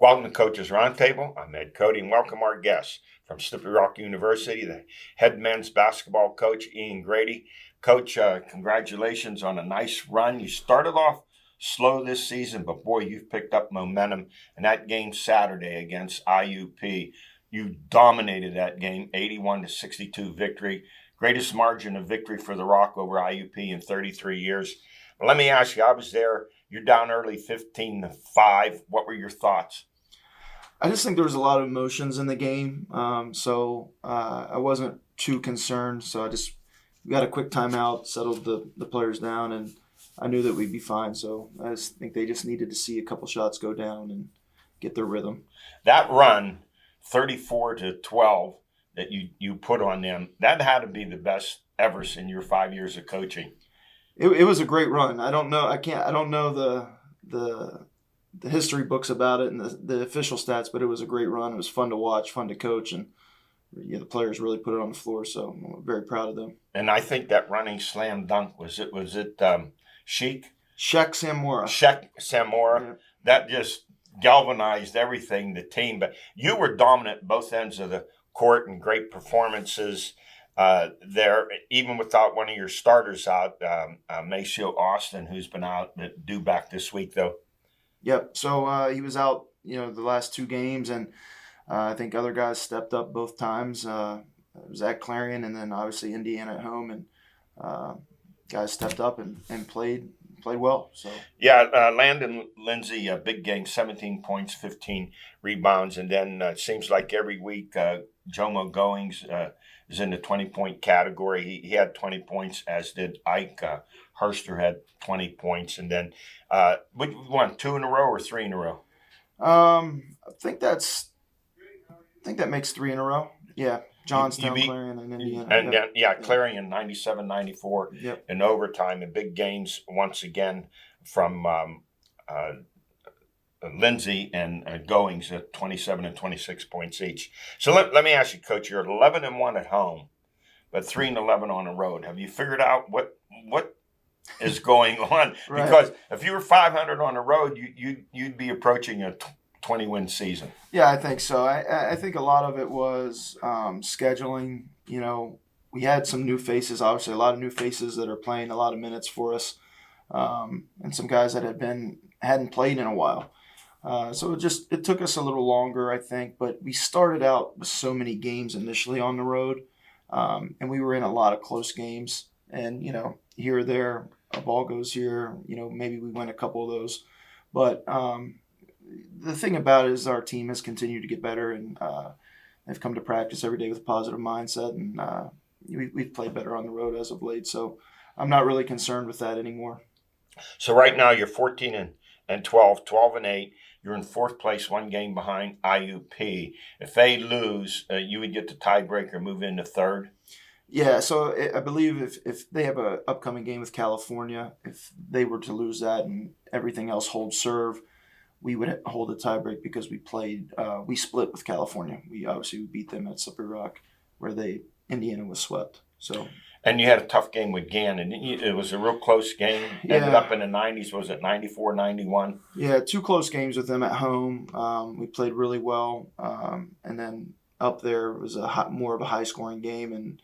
Welcome to Coaches Roundtable. I'm Ed Codi, and welcome our guests from Slippery Rock University, the head men's basketball coach, Ian Grady. Coach, congratulations on a nice run. You started off slow this season, but boy, you've picked up momentum. And that game Saturday against IUP, you dominated that game, 81-62 victory. Greatest margin of victory for the Rock over IUP in 33 years. But let me ask you, I was there. You're down early 15-5. What were your thoughts? I just think there was a lot of emotions in the game, so I wasn't too concerned. So we got a quick timeout, settled the players down, and I knew that we'd be fine. So I just think they just needed to see a couple shots go down and get their rhythm. That run, 34-12, that you put on them, that had to be the best ever in your 5 years of coaching. It was a great run. I don't know the history books about it and the official stats, but it was a great run. It was fun to watch, fun to coach, and the players really put it on the floor. So I'm very proud of them. And I think that running slam dunk was it Shek Samora. Yeah. That just galvanized everything, the team. But you were dominant both ends of the court and great performances. There, even without one of your starters out, Maceo Austin, who's been out, due back this week though. Yep. So he was out, the last two games, and I think other guys stepped up both times. It was at Clarion, and then obviously Indiana at home, and guys stepped up and played well. So yeah, Landon Lindsay, a big game, 17 points, 15 rebounds, and then it seems like every week Jomo Goings is in the 20-point category. He had 20 points, as did Ike. Herster had 20 points, and then we won 2 in a row or 3 in a row. I think that makes 3 in a row. Yeah, Johnstown, Clarion, and Indiana. And Clarion 97-94 in overtime, and big games once again from Lindsay and Goings at 27 and 26 points each. So let me ask you, Coach, you're 11-1 at home, but 3-11 on the road. Have you figured out what is going on? Right. Because if you were 500 on the road, you'd be approaching a 20-win season. Yeah, I think so. I think a lot of it was scheduling. We had some new faces, obviously a lot of new faces that are playing a lot of minutes for us, and some guys that hadn't played in a while. So it took us a little longer, I think, but we started out with so many games initially on the road, and we were in a lot of close games. And, here or there, a ball goes here, maybe we win a couple of those. But the thing about it is our team has continued to get better, and they've come to practice every day with a positive mindset, and we've played better on the road as of late. So I'm not really concerned with that anymore. So right now you're 14 and 12, 12 and 8. You're in fourth place, one game behind IUP. If they lose, you would get the tiebreaker, move into third. Yeah, so I believe if they have an upcoming game with California, if they were to lose that and everything else holds serve, we would hold a tiebreak because we split with California. We obviously beat them at Slippery Rock, where Indiana was swept. So. And you had a tough game with Gannon. It was a real close game. Ended up in the 90s. Was it 94-91? Yeah, 2 close games with them at home. We played really well. And then up there it was more of a high-scoring game, and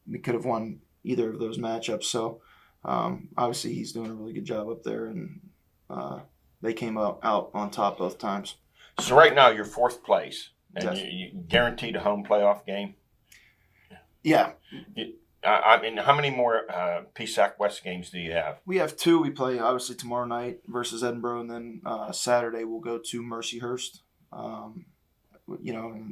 we could have won either of those matchups. So obviously he's doing a really good job up there, and they came out on top both times. So right now you're fourth place, and Yes. you guaranteed a home playoff game? Yeah. I mean, how many more PSAC West games do you have? We have 2. We play, obviously, tomorrow night versus Edinboro, and then Saturday we'll go to Mercyhurst. And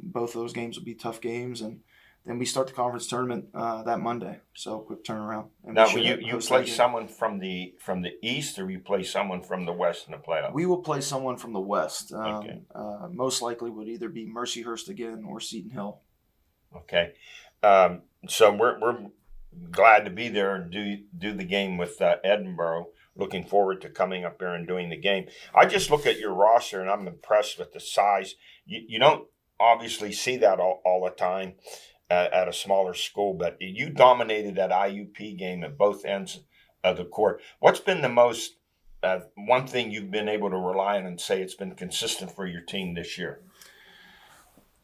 both of those games will be tough games, and then we start the conference tournament that Monday. So quick turnaround. And now, you play someone from the East, or you play someone from the West in the playoff? We will play someone from the West. Okay. Most likely would either be Mercyhurst again or Seton Hill. Okay. So we're glad to be there and do the game with Edinboro. Looking forward to coming up there and doing the game. I just look at your roster and I'm impressed with the size. You don't obviously see that all the time at a smaller school, but you dominated that IUP game at both ends of the court. What's been the most one thing you've been able to rely on and say it's been consistent for your team this year?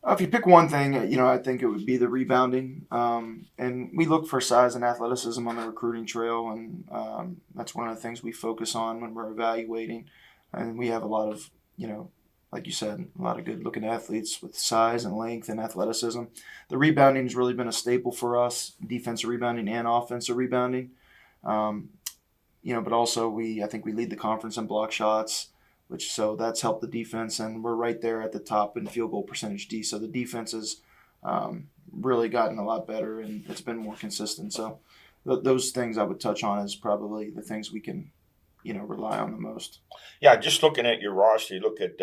If you pick one thing, I think it would be the rebounding. And we look for size and athleticism on the recruiting trail, and that's one of the things we focus on when we're evaluating. And we have a lot of, like you said, a lot of good-looking athletes with size and length and athleticism. The rebounding has really been a staple for us, defensive rebounding and offensive rebounding. But also I think we lead the conference in block shots, so that's helped the defense, and we're right there at the top in field goal percentage D. So the defense has really gotten a lot better, and it's been more consistent. So those things I would touch on as probably the things we can, rely on the most. Yeah, just looking at your roster, you look at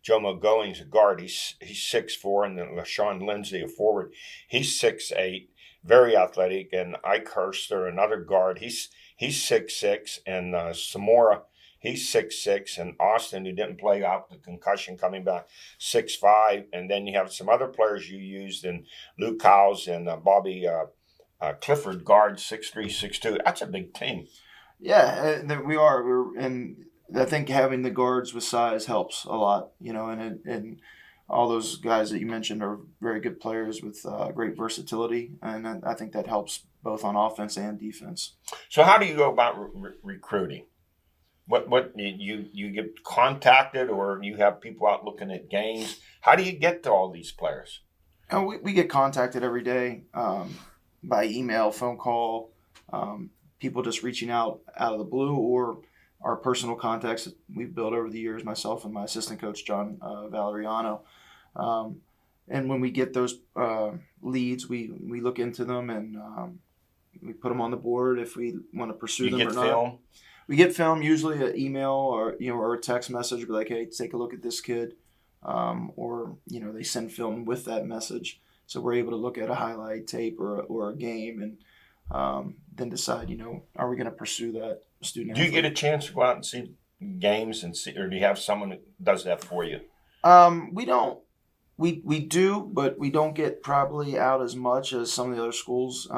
Jomo Goings, a guard. He's 6'4", and then LaShawn Lindsay, a forward. He's 6'8", very athletic, and Ike Hurster, another guard. He's 6'6", and Samora, he's 6'6", and Austin, who didn't play out the concussion, coming back, 6'5", and then you have some other players you used in Luke Howes and Bobby Clifford, guard, 6'3", 6'2". That's a big team. Yeah, we are. And I think having the guards with size helps a lot, and all those guys that you mentioned are very good players with great versatility, and I think that helps both on offense and defense. So how do you go about recruiting? What you get contacted, or you have people out looking at games? How do you get to all these players? We get contacted every day by email, phone call, people just reaching out of the blue, or our personal contacts that we've built over the years, myself and my assistant coach, John Valeriano. And when we get those leads, we look into them, and we put them on the board if we want to pursue them or not. Film? We get film, usually an email or a text message, be like, hey, take a look at this kid. Or they send film with that message. So we're able to look at a highlight tape or a game, and then decide, are we going to pursue that student? Do you get a chance to go out and see games or do you have someone that does that for you? We don't. We do, but we don't get probably out as much as some of the other schools.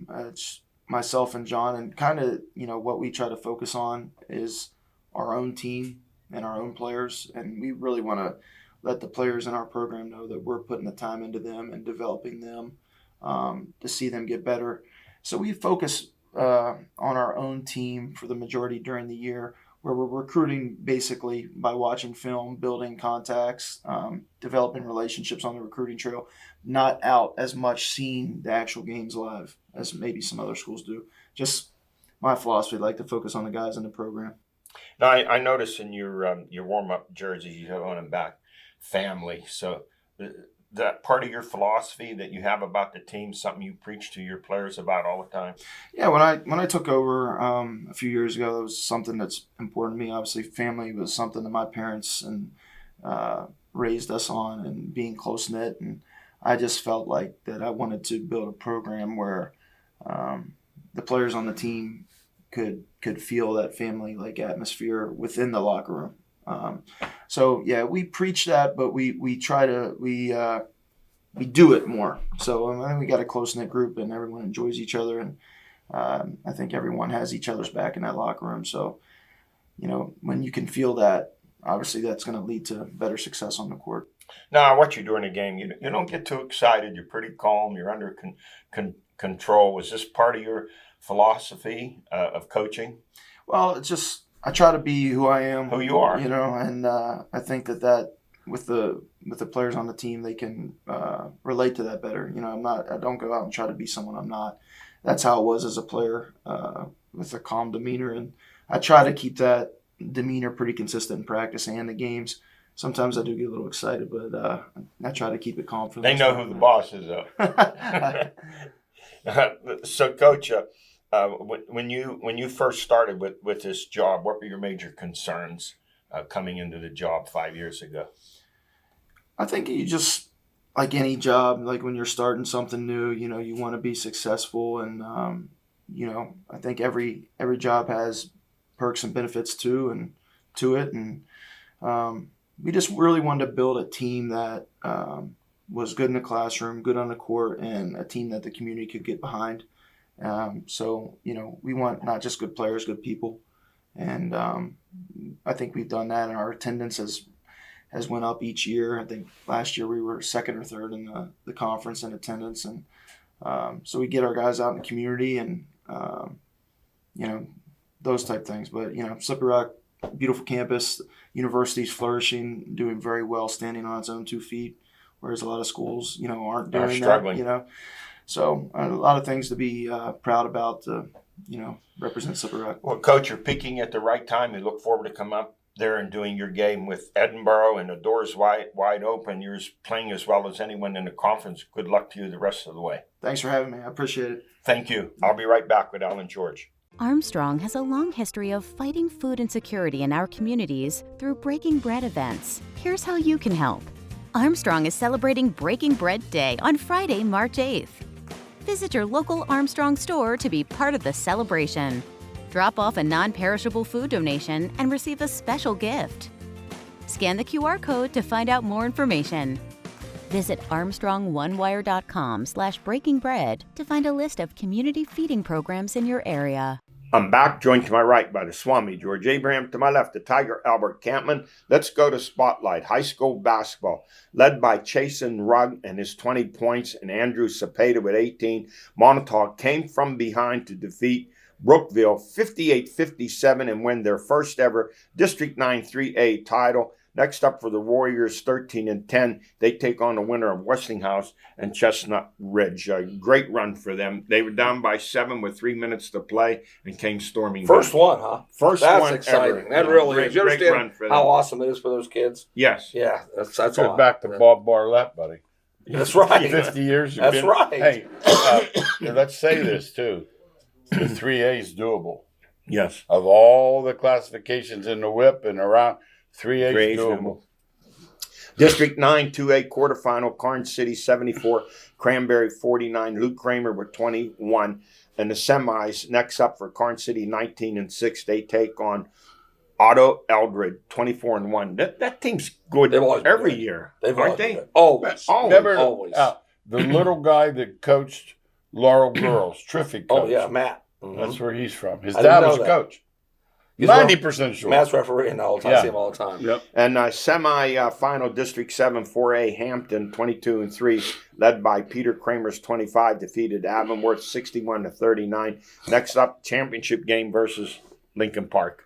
It's myself and John, and kind of, what we try to focus on is our own team and our own players, and we really want to let the players in our program know that we're putting the time into them and developing them to see them get better. So we focus on our own team for the majority during the year, where we're recruiting basically by watching film, building contacts, developing relationships on the recruiting trail, not out as much seeing the actual games live as maybe some other schools do. Just my philosophy, like to focus on the guys in the program. Now, I noticed in your warm-up jerseys, you have on them back family. So that part of your philosophy that you have about the team, something you preach to your players about all the time? Yeah, when I took over a few years ago, that was something that's important to me. Obviously, family was something that my parents and raised us on, and being close-knit. And I just felt like that I wanted to build a program where the players on the team could feel that family-like atmosphere within the locker room. So yeah, we preach that, but we try to we do it more. So I think we got a close-knit group, and everyone enjoys each other, and I think everyone has each other's back in that locker room. So when you can feel that, obviously that's going to lead to better success on the court. Now, what you do in a game, you don't get too excited. You're pretty calm. You're under control. Was this part of your philosophy of coaching? Well, it's just I try to be who I am. Who you are. And I think that with the players on the team, they can relate to that better. I don't go out and try to be someone I'm not. That's how it was as a player, with a calm demeanor, and I try to keep that demeanor pretty consistent in practice and the games. Sometimes I do get a little excited, but I try to keep it calm for them. They know who the boss is, though. So, Coach, when you first started with this job, what were your major concerns coming into the job 5 years ago? I think you just, like any job, like when you're starting something new, you want to be successful, and I think every job has perks and benefits to it, and we just really wanted to build a team that was good in the classroom, good on the court, and a team that the community could get behind. So we want not just good players, good people, And I think we've done that, and our attendance has went up each year. I think last year we were second or third in the conference in attendance, and so we get our guys out in the community and those type things. But Slippery Rock, beautiful campus, university's flourishing, doing very well, standing on its own 2 feet, whereas a lot of schools aren't doing struggling. that. So a lot of things to be proud about to represent Slippery Rock. Well, Coach, you're peaking at the right time. We look forward to come up there and doing your game with Edinburgh, and the doors wide open. You're playing as well as anyone in the conference. Good luck to you the rest of the way. Thanks for having me. I appreciate it. Thank you. I'll be right back with Alan George. Armstrong has a long history of fighting food insecurity in our communities through Breaking Bread events. Here's how you can help. Armstrong is celebrating Breaking Bread Day on Friday, March 8th. Visit your local Armstrong store to be part of the celebration. Drop off a non-perishable food donation and receive a special gift. Scan the QR code to find out more information. Visit armstrongonewire.com/breakingbread to find a list of community feeding programs in your area. I'm back, joined to my right by the Swami, George Abraham, to my left, the Tiger, Albert Campman. Let's go to Spotlight, high school basketball, led by Chasen Rugg and his 20 points and Andrew Cepeda with 18. Montauk came from behind to defeat Brookville 58-57 and win their first ever District 9 3A title. Next up for the Warriors, 13-10. They take on the winner of Westinghouse and Chestnut Ridge. A great run for them. They were down by 7 with 3 minutes to play and came storming First back. one, huh? First That's one exciting. ever. That really Great- is. You great run understand for how them. awesome it is for those kids? Yes. Yeah, that's Goes awesome. back to Bob Barlett, buddy. That's right. 50 years. That's right. Hey, let's say this, too. The 3A is doable. Yes. Of all the classifications in the whip and around, 3A is 3A is doable. District 9 2A quarterfinal, Karn City 74, Cranberry 49, Luke Kramer with 21. And the semis, next up for Karn City 19-6, they take on Otto Eldred 24-1. That team's good They've always been every good. year, They've aren't always been they? good. Always. Remember always. The little guy that coached Laurel Girls, Triffic coach. Oh, yeah, Matt. Mhm. That's where he's from. His I didn't dad know was that. coach. He's 90% sure. Matt's refereeing all the time. I Yeah. see him all the time. Yep. And semi-final District 7 4A, Hampton 22-3, led by Peter Kramer's 25, defeated Avonworth 61-39. Next up, championship game versus Lincoln Park.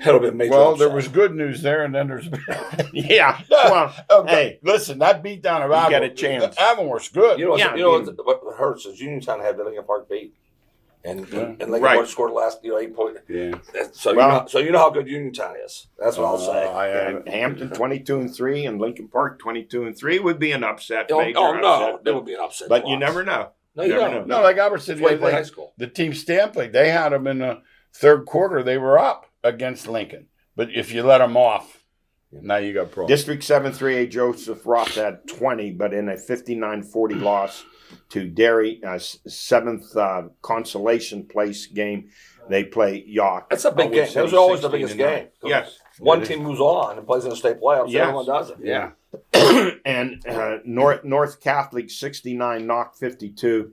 It'll be a major Well, upset. there was good news there, and then there's Yeah. Well, hey, listen, that beat down of You Avonworth. get a chance. Avonworth's good. You know, Yeah, what hurts is Uniontown had the Lincoln Park beat. And Lincoln Right. Park scored the last 8 points. Yeah. So, Well- you know how good Uniontown is. That's what I'll say. And Hampton 22-3 and Lincoln Park 22-3 would be an upset. Oh, major no, upset, there would be an upset. but you never know. No, you never don't. No, like Albert said, That's why you the play other high day, school. the team Stampley, they had them in the third quarter. They were up against Lincoln. But if you let them off, now you got problems. District 7 3A, Joseph Roth had 20, but in a 59-40 loss to Derry, seventh consolation place game, they play York. That's a big Owen game. City, Those are always the biggest 16-9. game. Yes. One team moves on and plays in the state playoffs. Yes. Everyone does it. Yeah. And North Catholic 69, Knock 52.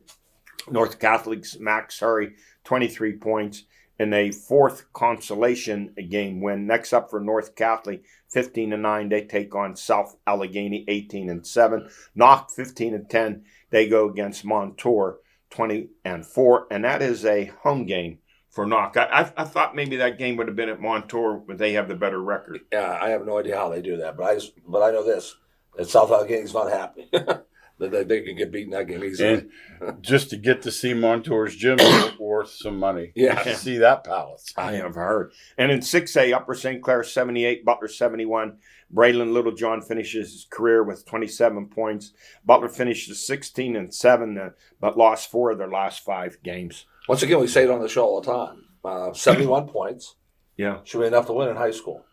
North Catholic's Max Hurry 23 points in a fourth consolation game win. Next up for North Catholic 15-9, they take on South Allegheny 18-7. Knock 15-10, they go against Montour 20-4, and that is a home game for Knock. I thought maybe that game would have been at Montour, but they have the better record. Yeah, I have no idea how they do that, but I know this: that South Allegheny's not happy. that they can get beaten that game easily. And just to get to see Montour's gym is worth some money. Yeah. To see that palace. I have heard. And in 6A, Upper St. Clair 78, Butler 71. Braylon Littlejohn finishes his career with 27 points. Butler finishes 16-7, but lost 4 of their last 5 games. Once again, we say it on the show all the time. 71 points Yeah. should be enough to win in high school.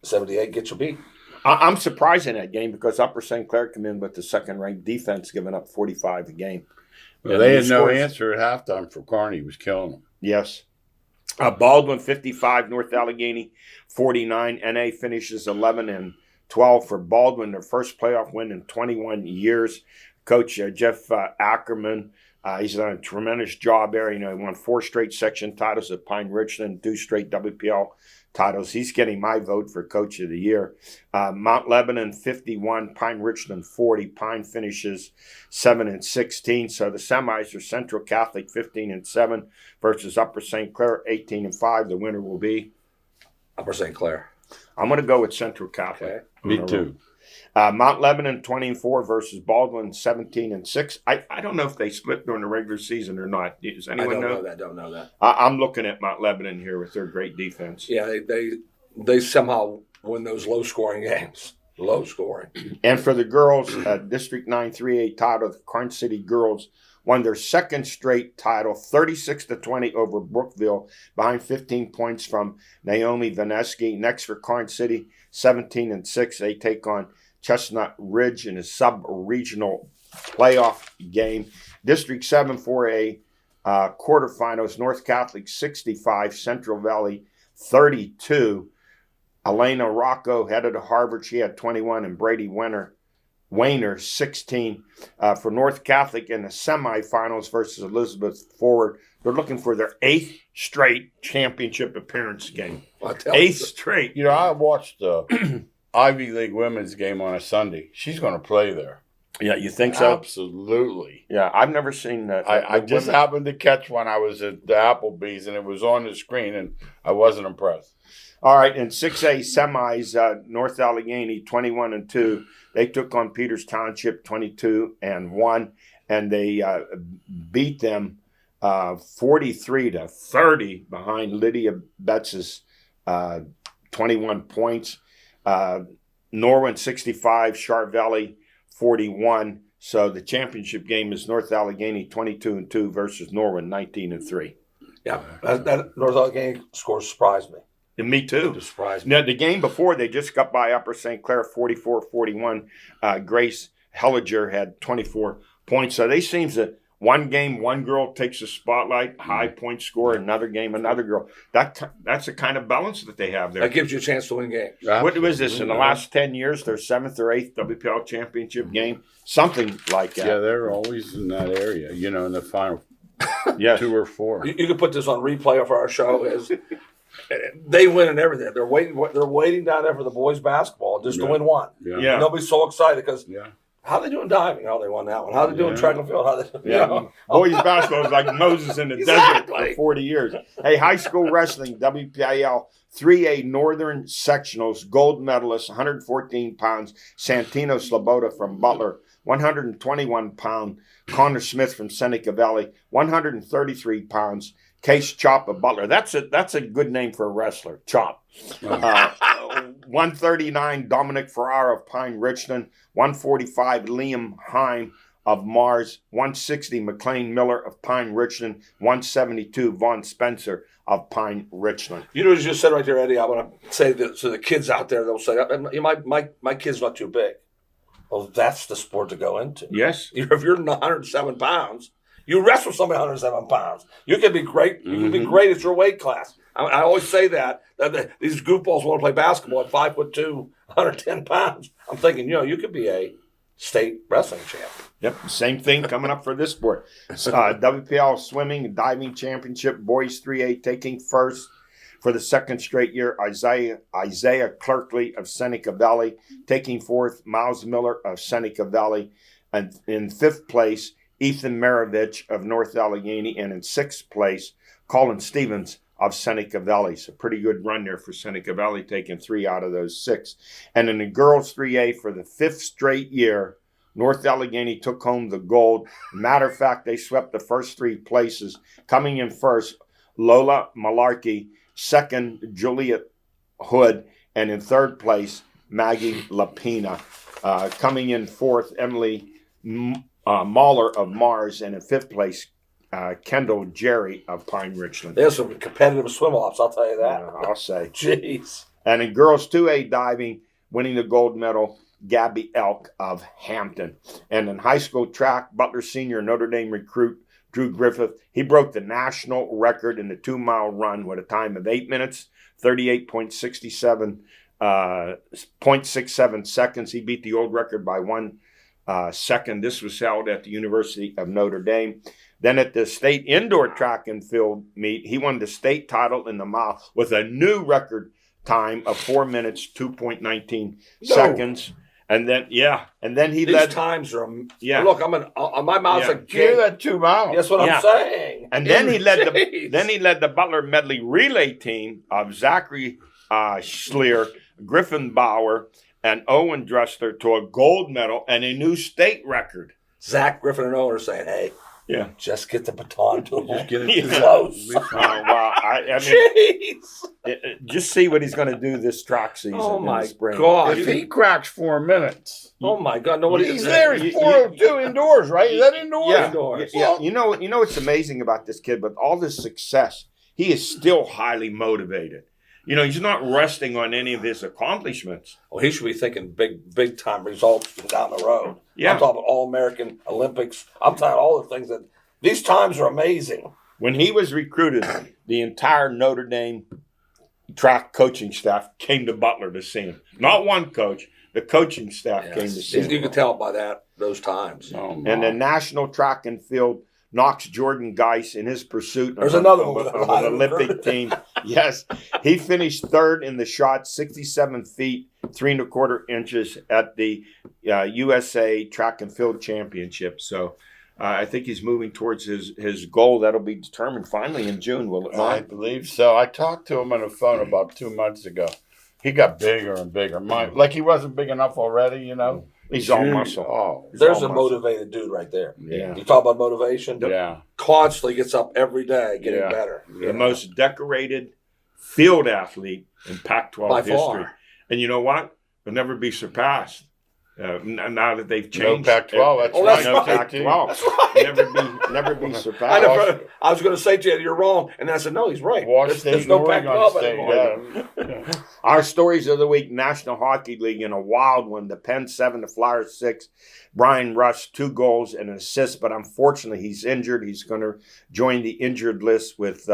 78 gets you beat. I'm surprised in that game because Upper St. Clair come in with the second-ranked defense, giving up 45 a game. Well, And they he had no scores- answer at halftime for Carney. He was killing them. Yes. Baldwin 55, North Allegheny 49. NA finishes 11-12 for Baldwin, their first playoff win in 21 years. Coach Jeff Ackerman He's done a tremendous job there. He won 4 straight section titles at Pine Richland, 2 straight WPL titles. He's getting my vote for Coach of the Year. Mount Lebanon 51, Pine Richland 40. Pine finishes 7-16. So the semis are Central Catholic 15-7 versus Upper St. Clair 18-5. The winner will be Upper St. Clair. I'm going to go with Central Catholic. Okay. Me too. Mount Lebanon 20-4 versus Baldwin 17-6. I don't know if they split during the regular season or not. Does anyone know? Don't know that. I'm looking at Mount Lebanon here with their great defense. Yeah, they somehow win those low scoring games. Low scoring. And for the girls, District 9 3A title, the Karn City girls won their second straight title, 36-20 over Brookville, behind 15 points from Naomi Vaneski. Next for Karn City, 17-6. They take on Chestnut Ridge in a sub-regional playoff game. District 7 4A quarterfinals, North Catholic 65, Central Valley 32. Elena Rocco headed to Harvard. She had 21, and Brady Wayner 16 for North Catholic in the semifinals versus Elizabeth Forward. They're looking for their 8th straight championship appearance game. 8th straight. I watched the Ivy League women's game on a Sunday. She's going to play there. Yeah, you think so? Absolutely. Yeah, I've never seen that. I just happened to catch one. I was at the Applebee's, and it was on the screen, and I wasn't impressed. All right, in 6A semis, North Allegheny 21-2. They took on Peters Township 22-1, and they beat them 43-30 behind Lydia Betts's 21 points. Norwin 65, Sharp Valley 41. So the championship game is North Allegheny 22-2 versus Norwin 19-3. Yeah, that North Allegheny score surprised me. And me too. It surprised me. Now, the game before, they just got by Upper St. Clair 44-41. Grace Helliger had 24 points. So they seem that one game, one girl takes the spotlight, high point score, another game, another girl. That's the kind of balance that they have there. That gives you a chance to win games. What was this, in the last 10 years, their 7th or 8th WPL championship game? Something like that. Yeah, they're always in that area, in the final Yes. 2 or 4. You can put this on replay for our show. They win in everything. They're waiting down there for the boys basketball just to win one. Yeah. And nobody's so excited because Yeah. how they doing diving? How they won that one? How they doing track and field? How they Boys basketball is like Moses in the desert for 40 years. Hey, high school wrestling, WPIAL 3A Northern Sectionals, gold medalist, 114 pounds, Santino Sloboda from Butler, 121-pound, Connor Smith from Seneca Valley, 133 pounds, Case Chop of Butler. That's a good name for a wrestler, Chop. 139, Dominic Ferrara of Pine Richland. 145, Liam Heim of Mars. 160, McLean Miller of Pine Richland. 172, Vaughn Spencer of Pine Richland. You know what you just said right there, Eddie? I want to say that to the kids out there. They'll say, my kid's not too big. Well, that's the sport to go into. Yes. If you're 107 pounds, you wrestle somebody 107 pounds. You can be great. You can be great at your weight class. I always say that these goofballs want to play basketball at 5'2", 110 pounds. I'm thinking, you could be a state wrestling champ. Yep, same thing coming up for this sport. WPL Swimming and Diving Championship, Boys 3A taking first for the second straight year. Isaiah Clerkley of Seneca Valley taking fourth. Miles Miller of Seneca Valley. And in fifth place, Ethan Maravich of North Allegheny. And in sixth place, Colin Stevens of Seneca Valley. So pretty good run there for Seneca Valley, taking 3 out of those 6. And in the girls 3A for the 5th straight year, North Allegheny took home the gold. Matter of fact, they swept the first 3 places. Coming in first, Lola Malarkey. Second, Juliet Hood. And in third place, Maggie Lapina. Coming in fourth, Emily Mahler of Mars. And in fifth place, Kendall Jerry of Pine Richland. There's some competitive swim-offs, I'll tell you that. I'll say. Jeez. And in girls 2A diving, winning the gold medal, Gabby Elk of Hampton. And in high school track, Butler senior Notre Dame recruit Drew Griffith, he broke the national record in the 2-mile run with a time of 8 minutes, 38.67 seconds. He beat the old record by 1 second. This was held at the University of Notre Dame. Then at the state indoor track and field meet, he won the state title in the mile with a new record time of 4 minutes, 2.19 seconds. And then, he These led. times are, Yeah. Look, I'm on my mouth's a Hear gate. that 2 miles. That's what Yeah. I'm saying. And then he led Jeez. the Butler medley relay team of Zachary Schleer, Griffin Bauer, and Owen Dressler to a gold medal and a new state record. Zach Griffin and Owen are saying, "Hey, Yeah. just get the baton to him. Just get it Yeah. to them. Close. Wow. I mean, Jeez. just see what he's going to do this track season Oh in my the spring. God. If he cracks 4 minutes, Oh my God. Nobody. he's there. He's 402 indoors, right? Is that indoors? Yeah, Indoors. yeah. You know what's amazing about this kid? With all this success, he is still highly motivated. He's not resting on any of his accomplishments. Well, he should be thinking big time results down the road. Yeah. I'm talking about All-American, Olympics. I'm talking all the things that these times are amazing. When he was recruited, the entire Notre Dame track coaching staff came to Butler to see him. Not one coach, the coaching staff came to see him. You can tell by those times. Oh, And the national track and field knocks Jordan Geis in his pursuit There's of, another of, one. of an Olympic team. Yes, he finished third in the shot, 67 feet, 3 1/4 inches at the USA Track and Field Championship. So I think he's moving towards his goal. That'll be determined finally in June, will it I not? believe so. I talked to him on the phone about 2 months ago. He got bigger and bigger. Like he wasn't big enough already, He's all muscle. Oh, He's There's all a muscle. motivated dude right there. Yeah. You talk about motivation. yeah. Constantly gets up every day getting Yeah. better. The most decorated field athlete in Pac-12 By history. far. And you know what? Will never be surpassed. Now that they've No changed. Pac-12. That's Oh, right. that's No right. Pac-12. That's right. Never be I, surpassed. never, I was going to say to you, you're wrong. And then I said, no, he's right. Washington There's no Oregon Pac-12 State. anymore. Yeah. Our stories of the week: National Hockey League in a wild one. The Penn 7, the Flyers 6. Brian Rush 2 goals and an assist, but unfortunately he's injured. He's going to join the injured list with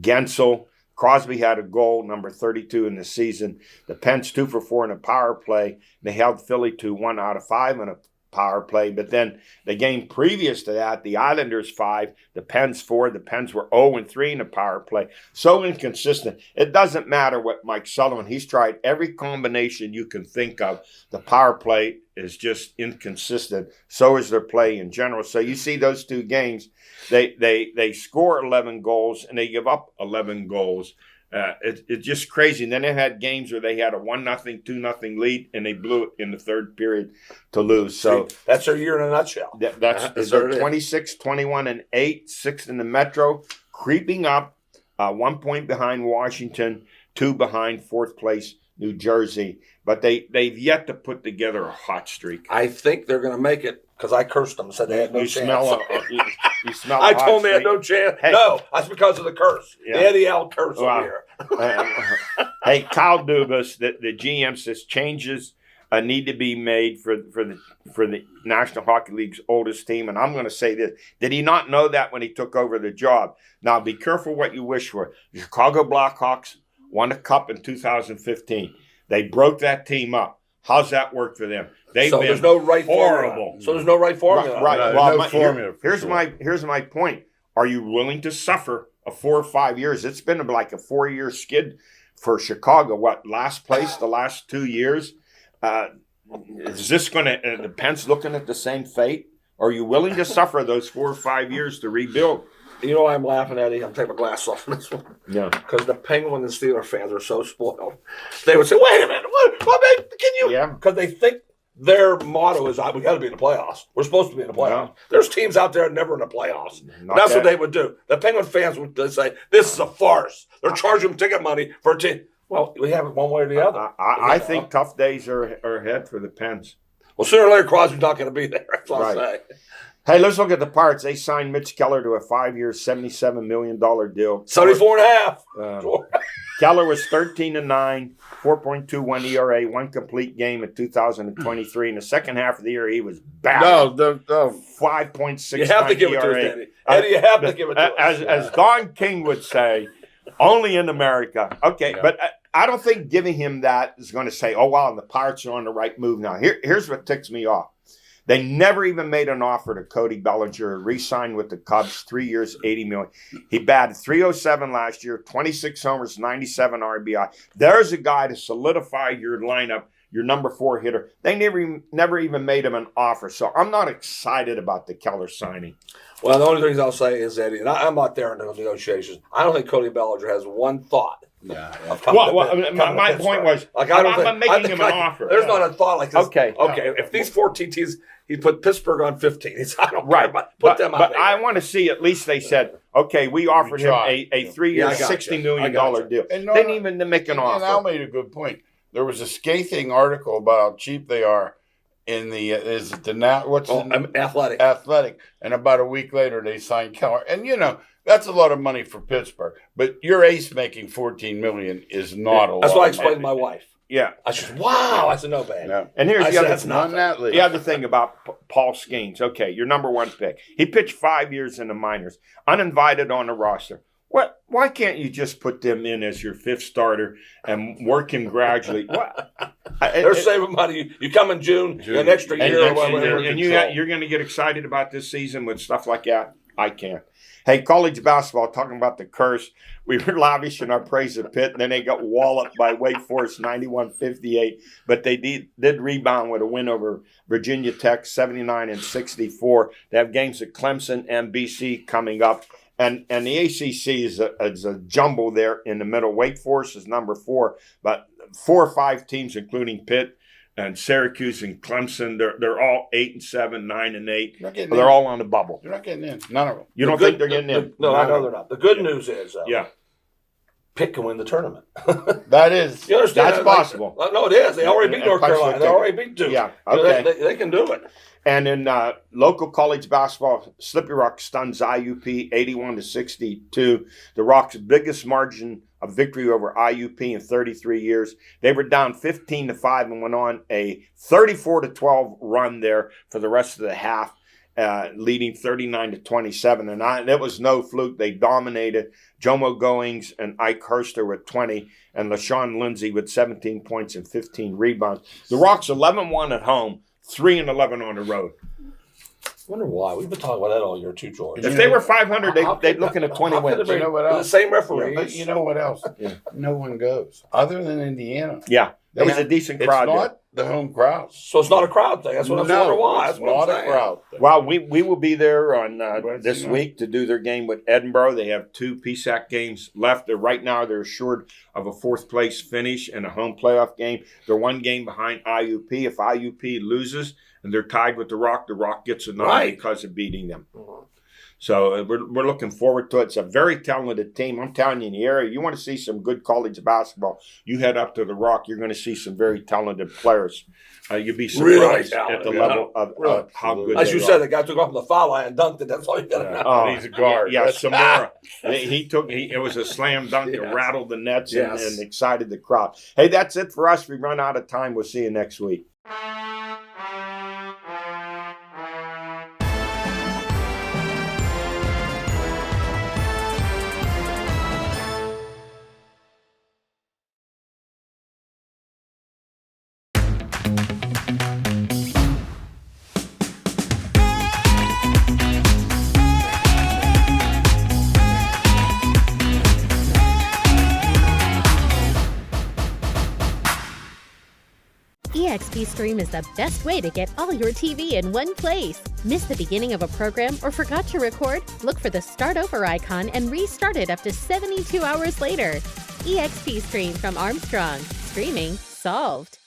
Gensel. Crosby had a goal, number 32 in the season. The Pens 2 for 4 in a power play. They held Philly to 1 out of 5 in a power play. But then the game previous to that, the Islanders 5, the Pens 4. The Pens were 0-3 in a power play. So inconsistent. It doesn't matter what Mike Sullivan, he's tried every combination you can think of. The power play is just inconsistent. So is their play in general. So you see those 2 games, they score 11 goals and they give up 11 goals. It's just crazy. And then they had games where they had a 1-0, 2-0 lead, and they blew it in the third period to lose. So That's their year in a nutshell. that's there it is. 26, 21, and 8, 6th in the Metro, creeping up, 1 point behind Washington, 2 behind 4th place New Jersey. But they've yet to put together a hot streak. I think they're going to make it because I cursed them and said they had no You chance. smell you smell. I a hot told them they had streak. no chance. Hey. No, that's because of the curse. Yeah. The Eddie L curse Wow. over here. Hey, Kyle Dubas, the GM says changes need to be made for the National Hockey League's oldest team, and I'm going to say this: did he not know that when he took over the job? Now, be careful what you wish for. The Chicago Blackhawks won a cup in 2015. They broke that team up. How's that work for them? They've So been there's no right horrible. formula. So there's no right formula. Right. No, Well, no formula for here's sure. here's my point. Are you willing to suffer a 4 or 5 years? It's been like a 4-year skid for Chicago. What, last place the last 2 years? Is this going to the Pens looking at the same fate? Are you willing to suffer those 4 or 5 years to rebuild? You know why I'm laughing, Eddie? I'm taking my glass off on this one. Yeah. Because the Penguin and Steeler fans are so spoiled. They would say, wait a minute, what can you? Yeah. Because they think their motto is, we got to be in the playoffs. We're supposed to be in the playoffs. There's teams out there never in the playoffs. Not That's what that- they would do. The Penguin fans would say, this is a farce. They're charging them ticket money for a team. Well, we have it one way or the other. I think tough days are ahead for the Pens. Well, sooner or later, Crosby's not going to be there. That's what I'm Right. saying. Hey, let's look at the Pirates. They signed Mitch Keller to a 5-year, $77 million deal. 74 and a half. Keller was 13-9, 4.21 ERA, 1 complete game in 2023. In the second half of the year, he was bad. No, 5.6. You have to give it to us, Eddie. Eddie, you have to give it to us. As Don King would say, only in America. Okay, Yeah. but I don't think giving him that is going to say, oh, wow, the Pirates are on the right move now. Here's what ticks me off. They never even made an offer to Codi Bellinger, re-signed with the Cubs, 3 years, $80 million. He batted .307 last year, 26 homers, 97 RBI. There's a guy to solidify your lineup, your number 4 hitter. They never even made him an offer. So I'm not excited about the Keller signing. Well, the only things I'll say is, Eddie, and I'm not there in the negotiations, I don't think Codi Bellinger has one thought. My point was, like, I'm making him an offer. There's not a thought like this. Okay. If these 4 TTs, he put Pittsburgh on 15. I don't right. care about, put them out But there. I want to see, at least they said, okay, we offered him a 3-year, $60 million deal. They didn't even make an offer. And Al made a good point. There was a scathing article about how cheap they are in the Athletic. And about a week later, they signed Keller. And, that's a lot of money for Pittsburgh. But your ace making $14 million is not a lot. That's what I of explained to money. my wife. Yeah. I said, wow. I said, no, babe. Yeah. And here's The other thing about Paul Skeens. Okay, your number 1 pick. He pitched 5 years in the minors, uninvited on the roster. Why can't you just put them in as your 5th starter and work him gradually? They're saving money. You come in June. An extra year. And you're going to get excited about this season with stuff like that? I can't. Hey, college basketball, talking about the curse. We were lavish in our praise of Pitt, and then they got walloped by Wake Forest 91-58. But they did rebound with a win over Virginia Tech 79-64. They have games at Clemson and BC coming up. And the ACC is a jumble there in the middle. Wake Forest is number 4, but 4 or 5 teams, including Pitt and Syracuse and Clemson, they're all 8-7, 9-8. They're all on the bubble. They're not getting in. None of them. You don't think they're getting in? No, I know they're not. The good news is, yeah, Pitt can win the tournament. That is. You understand? That's possible. No, it is. They already beat North Carolina. They already beat Duke. Yeah, okay. They can do it. And in local college basketball, Slippery Rock stuns IUP 81-62. The Rock's biggest margin of victory over IUP in 33 years. They were down 15-5 and went on a 34-12 run there for the rest of the half, leading 39-27. And it was no fluke. They dominated. Jomo Goings and Ike Herster with 20, and LaShawn Lindsay with 17 points and 15 rebounds. The Rock's 11-1 at home, 3-11 on the road. I wonder why. We've been talking about that all year too, George. If they were 500, they'd looking at 20 wins. You know what else? The same referees. But you know what else? No one goes. Other than Indiana. Yeah. There was a decent crowd. It's not the home crowd. So it's not a crowd thing. That's what I'm wondering why. It's not a crowd thing. Well, we will be there on this week to do their game with Edinburgh. They have 2 PSAC games left. Right now, they're assured of a 4th place finish and a home playoff game. They're 1 game behind IUP. If IUP loses and they're tied with the Rock gets a nod because of beating them. Mm-hmm. So we're looking forward to it. It's a very talented team. I'm telling you, in the area, you want to see some good college basketball, you head up to the Rock, you're going to see some very talented players. You'd be surprised at the level of how good As they you are. said, the guy took off on the foul line and dunked it. That's all you got to know. Oh, he's a guard. Yeah, Samora. It was a slam dunk that rattled the nets and excited the crowd. Hey, that's it for us. We run out of time. We'll see you next week. EXP Stream is the best way to get all your TV in one place. Miss the beginning of a program or forgot to record? Look for the Start Over icon and restart it up to 72 hours later. EXP Stream from Armstrong. Streaming solved.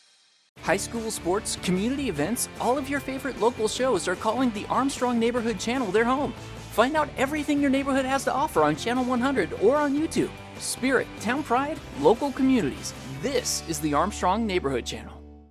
High school sports, community events, all of your favorite local shows are calling the Armstrong Neighborhood Channel their home. Find out everything your neighborhood has to offer on Channel 100 or on YouTube. Spirit, town pride, local communities. This is the Armstrong Neighborhood Channel.